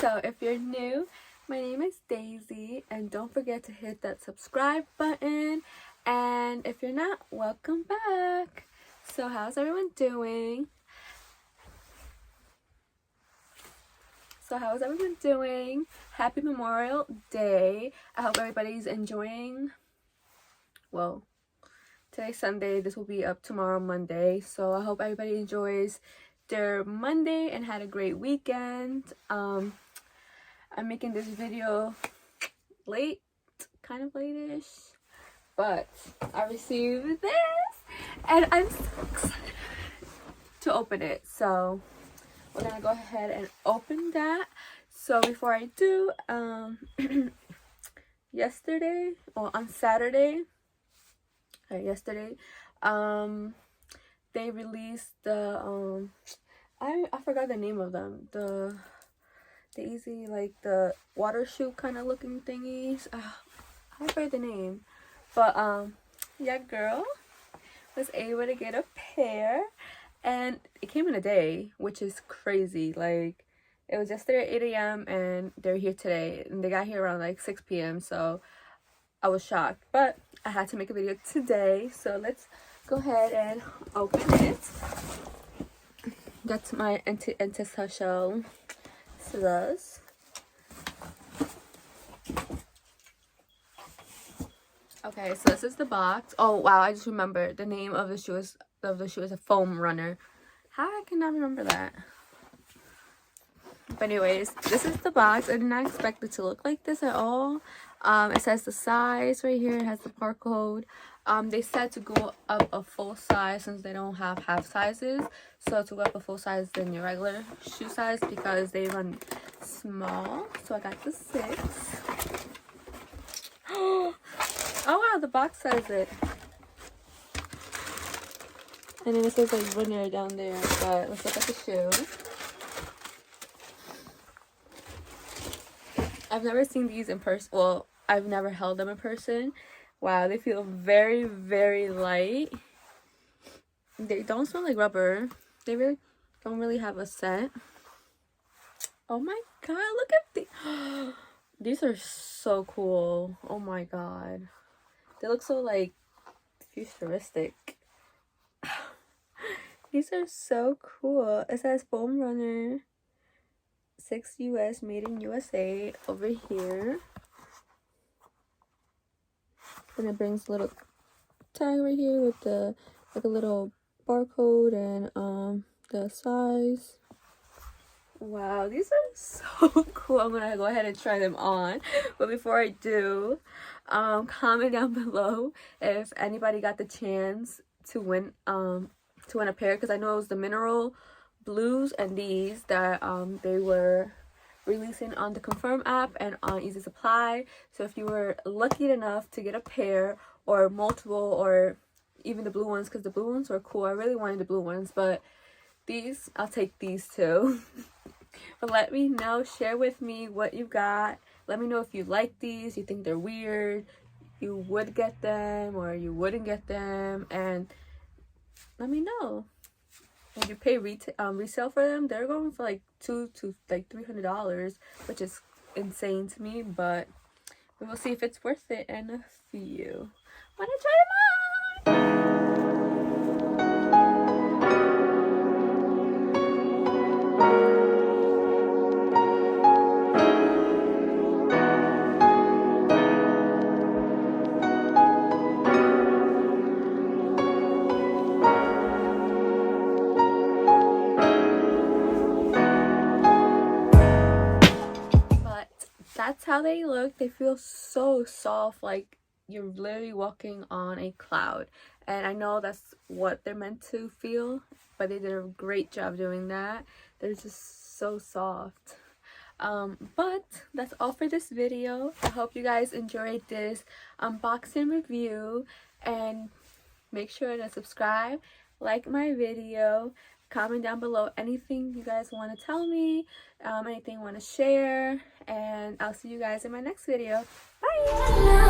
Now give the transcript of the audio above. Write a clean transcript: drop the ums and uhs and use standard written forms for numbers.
So if you're new, my name is Daisy, and don't forget to hit that subscribe button. And if you're not, welcome back. So how's everyone doing? Happy Memorial Day. I hope everybody's enjoying. Well, today's Sunday. This will be up tomorrow, Monday. So I hope everybody enjoys their Monday and had a great weekend. I'm making this video late, kind of late-ish, but I received this and I'm so excited to open it. So we're gonna go ahead and open that. So before I do, yesterday, or on Saturday, they released the I forgot the name of them, the Yeezy, like the water shoe kind of looking thingies. I forget the name, but yeah, girl was able to get a pair, and it came in a day, which is crazy. Like, it was yesterday at 8 a.m. and they're here today, and they got here around like 6 p.m. so I was shocked, but I had to make a video today. So let's go ahead and open it. That's my anti-social scissors. Okay, so this is the box. Oh wow, I just remembered the name of the shoe is a foam runner. How I cannot remember that? But anyways, this is the box. I did not expect it to look like this at all. It says the size right here. It has the barcode. They said to go up a full size since they don't have half sizes. So to go up a full size than your regular shoe size because they run small. So I got the 6. Oh wow, the box says it. And then it says like runner down there. But let's look at the shoe. I've never seen these in person. Well, I've never held them in person. Wow, they feel very, very light. They don't smell like rubber. They really don't really have a scent. Oh my god, look at the these are so cool. Oh my god. They look so like futuristic. These are so cool. It says foam runner 6 US, made in USA over here. And it brings a little tag right here with the like a little barcode and the size. Wow, these are so cool. I'm gonna go ahead and try them on, but before I do, comment down below if anybody got the chance to win a pair, because I know it was the mineral blues and these that they were releasing on the Confirm app and on Easy Supply. So if you were lucky enough to get a pair or multiple, or even the blue ones, because the blue ones were cool. I really wanted the blue ones, but these, I'll take these too. But let me know, share with me what you got. Let me know if you like these, you think they're weird, you would get them or you wouldn't get them, and let me know. When you pay resale for them, they're going for like $200 to like $300, which is insane to me, but we will see if it's worth it in a few. Wanna try them on? That's how they look. They feel so soft, like you're literally walking on a cloud. And I know that's what they're meant to feel, but they did a great job doing that. They're just so soft. But that's all for this video. I hope you guys enjoyed this unboxing review, and make sure to subscribe, like my video, comment down below anything you guys want to tell me, anything you want to share, and I'll see you guys in my next video. Bye!